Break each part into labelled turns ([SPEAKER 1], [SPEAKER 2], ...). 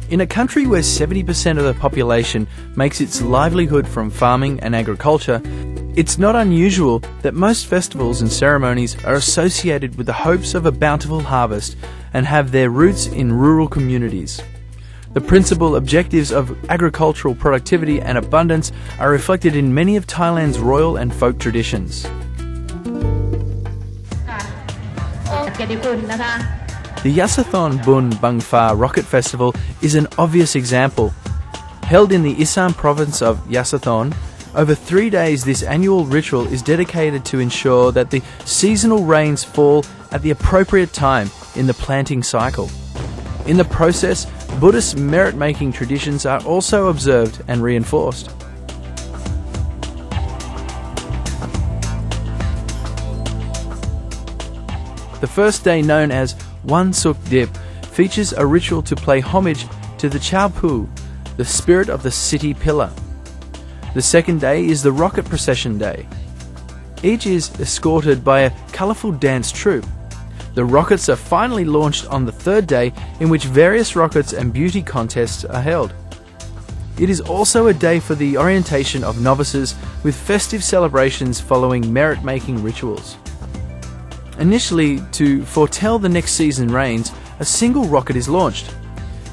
[SPEAKER 1] In a country where 70% of the population makes its livelihood from farming and agriculture, it's not unusual that most festivals and ceremonies are associated with the hopes of a bountiful harvest and have their roots in rural communities. The principal objectives of agricultural productivity and abundance are reflected in many of Thailand's royal and folk traditions. The Yasathon Bun Bangfa Rocket Festival is an obvious example. Held in the Isan province of Yasathon, over 3 days this annual ritual is dedicated to ensure that the seasonal rains fall at the appropriate time in the planting cycle. In the process, Buddhist merit-making traditions are also observed and reinforced. The first day, known as Wan Suk Dip, features a ritual to pay homage to the Chao Pu, the spirit of the city pillar. The second day is the Rocket Procession Day. Each is escorted by a colourful dance troupe. The rockets are finally launched on the third day, in which various rockets and beauty contests are held. It is also a day for the orientation of novices, with festive celebrations following merit-making rituals. Initially, to foretell the next season rains, a single rocket is launched.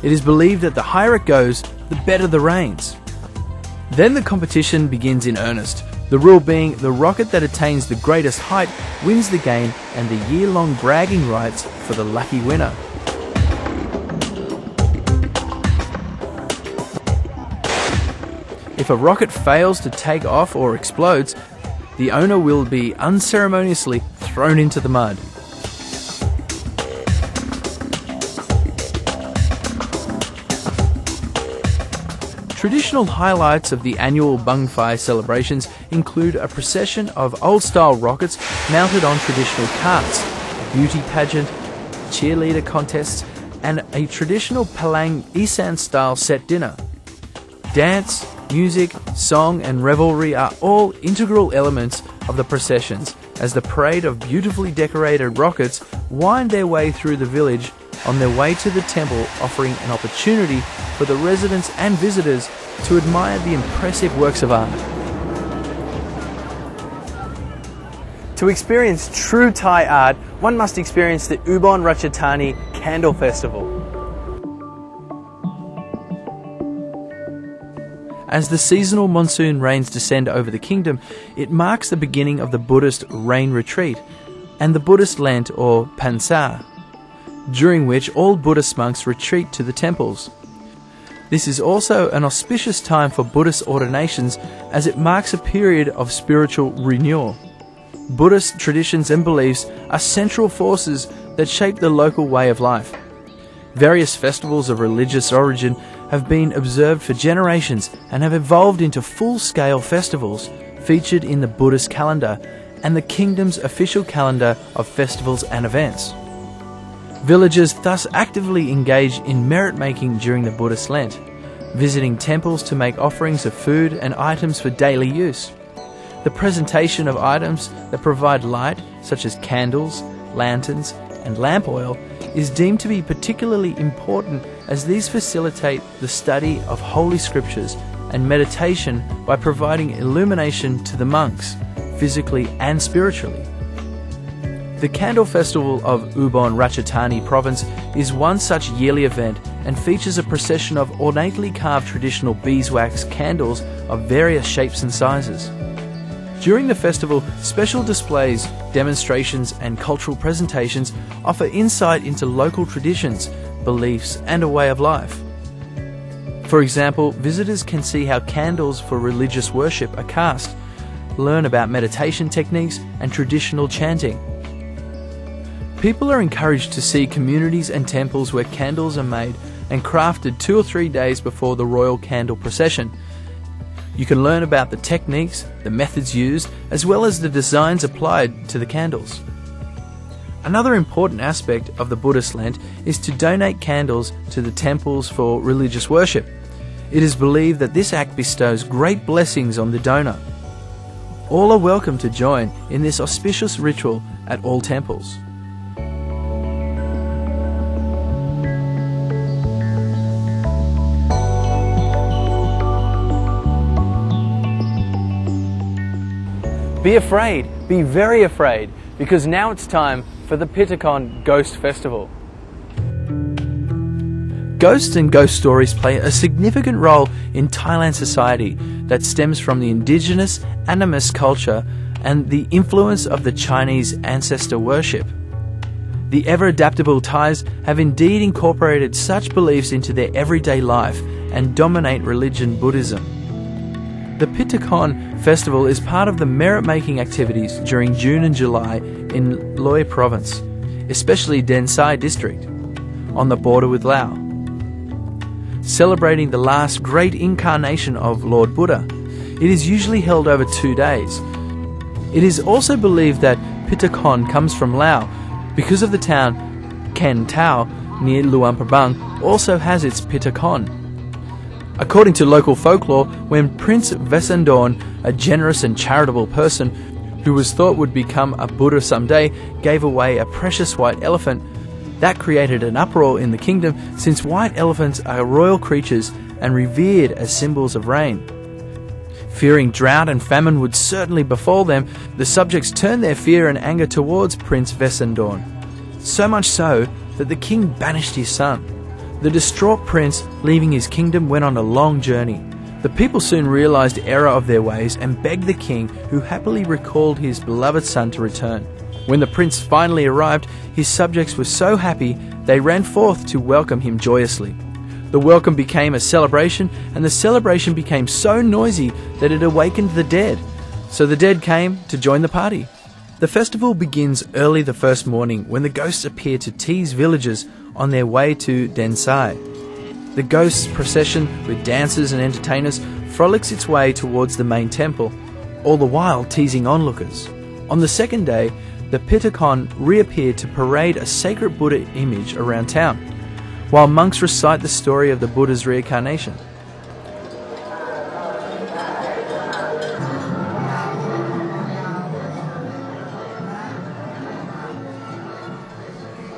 [SPEAKER 1] It is believed that the higher it goes, the better the rains. Then the competition begins in earnest, the rule being the rocket that attains the greatest height wins the game and the year-long bragging rights for the lucky winner. If a rocket fails to take off or explodes, the owner will be unceremoniously thrown into the mud. Traditional highlights of the annual Bangfai celebrations include a procession of old-style rockets mounted on traditional carts, a beauty pageant, cheerleader contests, and a traditional Palang Isan-style set dinner. Dance, music, song and revelry are all integral elements of the processions, as the parade of beautifully decorated rockets wind their way through the village on their way to the temple, offering an opportunity for the residents and visitors to admire the impressive works of art. To experience true Thai art, one must experience the Ubon Ratchathani Candle Festival. As the seasonal monsoon rains descend over the kingdom, it marks the beginning of the Buddhist rain retreat and the Buddhist Lent or Pansa, during which all Buddhist monks retreat to the temples. This is also an auspicious time for Buddhist ordinations, as it marks a period of spiritual renewal. Buddhist traditions and beliefs are central forces that shape the local way of life. Various festivals of religious origin have been observed for generations and have evolved into full-scale festivals featured in the Buddhist calendar and the kingdom's official calendar of festivals and events. Villagers thus actively engage in merit-making during the Buddhist Lent, visiting temples to make offerings of food and items for daily use. The presentation of items that provide light, such as candles, lanterns, and lamp oil, is deemed to be particularly important, as these facilitate the study of holy scriptures and meditation by providing illumination to the monks, physically and spiritually. The Candle Festival of Ubon Ratchathani Province is one such yearly event and features a procession of ornately carved traditional beeswax candles of various shapes and sizes. During the festival, special displays, demonstrations and cultural presentations offer insight into local traditions, beliefs and a way of life. For example, visitors can see how candles for religious worship are cast, learn about meditation techniques and traditional chanting. People are encouraged to see communities and temples where candles are made and crafted 2 or 3 days before the royal candle procession. You can learn about the techniques, the methods used, as well as the designs applied to the candles. Another important aspect of the Buddhist Lent is to donate candles to the temples for religious worship. It is believed that this act bestows great blessings on the donor. All are welcome to join in this auspicious ritual at all temples. Be afraid, be very afraid, because now it's time for the Pitakon Ghost Festival. Ghosts and ghost stories play a significant role in Thailand society that stems from the indigenous animist culture and the influence of the Chinese ancestor worship. The ever-adaptable Thais have indeed incorporated such beliefs into their everyday life and dominate religion Buddhism. The Pitakon Festival is part of the merit-making activities during June and July in Loi Province, especially Den Sai District, on the border with Laos. Celebrating the last great incarnation of Lord Buddha, it is usually held over 2 days. It is also believed that Pitakon comes from Laos because of the town Ken Tao near Luang Prabang also has its Pitakon. According to local folklore, when Prince Vesendorn, a generous and charitable person who was thought would become a Buddha someday, gave away a precious white elephant, that created an uproar in the kingdom since white elephants are royal creatures and revered as symbols of rain. Fearing drought and famine would certainly befall them, the subjects turned their fear and anger towards Prince Vesendorn. So much so that the king banished his son. The distraught prince, leaving his kingdom, went on a long journey. The people soon realized the error of their ways and begged the king, who happily recalled his beloved son, to return. When the prince finally arrived, his subjects were so happy they ran forth to welcome him joyously. The welcome became a celebration, and the celebration became so noisy that it awakened the dead. So the dead came to join the party. The festival begins early the first morning when the ghosts appear to tease villagers on their way to Den Sai. The ghosts' procession with dancers and entertainers frolics its way towards the main temple, all the while teasing onlookers. On the second day, the Pitakon reappear to parade a sacred Buddha image around town, while monks recite the story of the Buddha's reincarnation.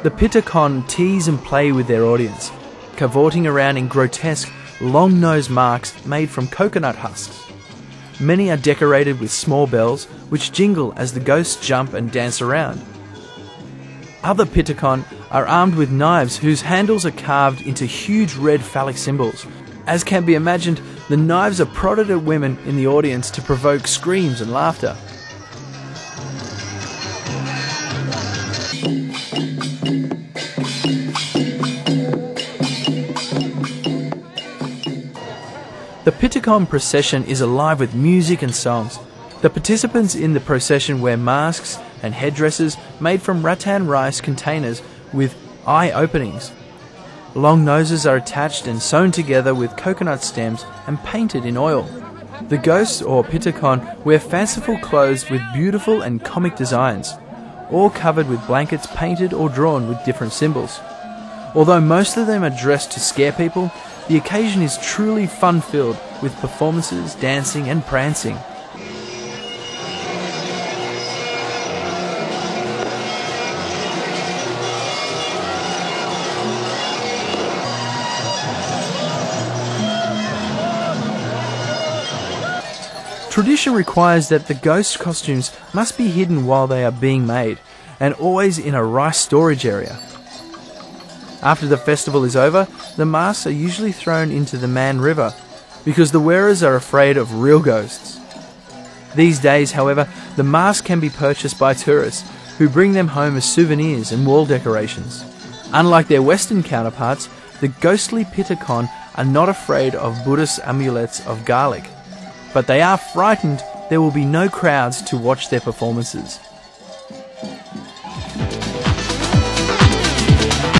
[SPEAKER 1] The Pitakon tease and play with their audience, cavorting around in grotesque, long-nosed masks made from coconut husks. Many are decorated with small bells, which jingle as the ghosts jump and dance around. Other Pitakon are armed with knives whose handles are carved into huge red phallic symbols. As can be imagined, the knives are prodded at women in the audience to provoke screams and laughter. The Pitakon procession is alive with music and songs. The participants in the procession wear masks and headdresses made from rattan rice containers with eye openings. Long noses are attached and sewn together with coconut stems and painted in oil. The ghosts, or Pitakon, wear fanciful clothes with beautiful and comic designs, all covered with blankets painted or drawn with different symbols. Although most of them are dressed to scare people, the occasion is truly fun-filled with performances, dancing and prancing. Tradition requires that the ghost costumes must be hidden while they are being made, and always in a rice storage area. After the festival is over, the masks are usually thrown into the Man River because the wearers are afraid of real ghosts. These days, however, the masks can be purchased by tourists who bring them home as souvenirs and wall decorations. Unlike their Western counterparts, the ghostly Pitakon are not afraid of Buddhist amulets of garlic, but they are frightened there will be no crowds to watch their performances.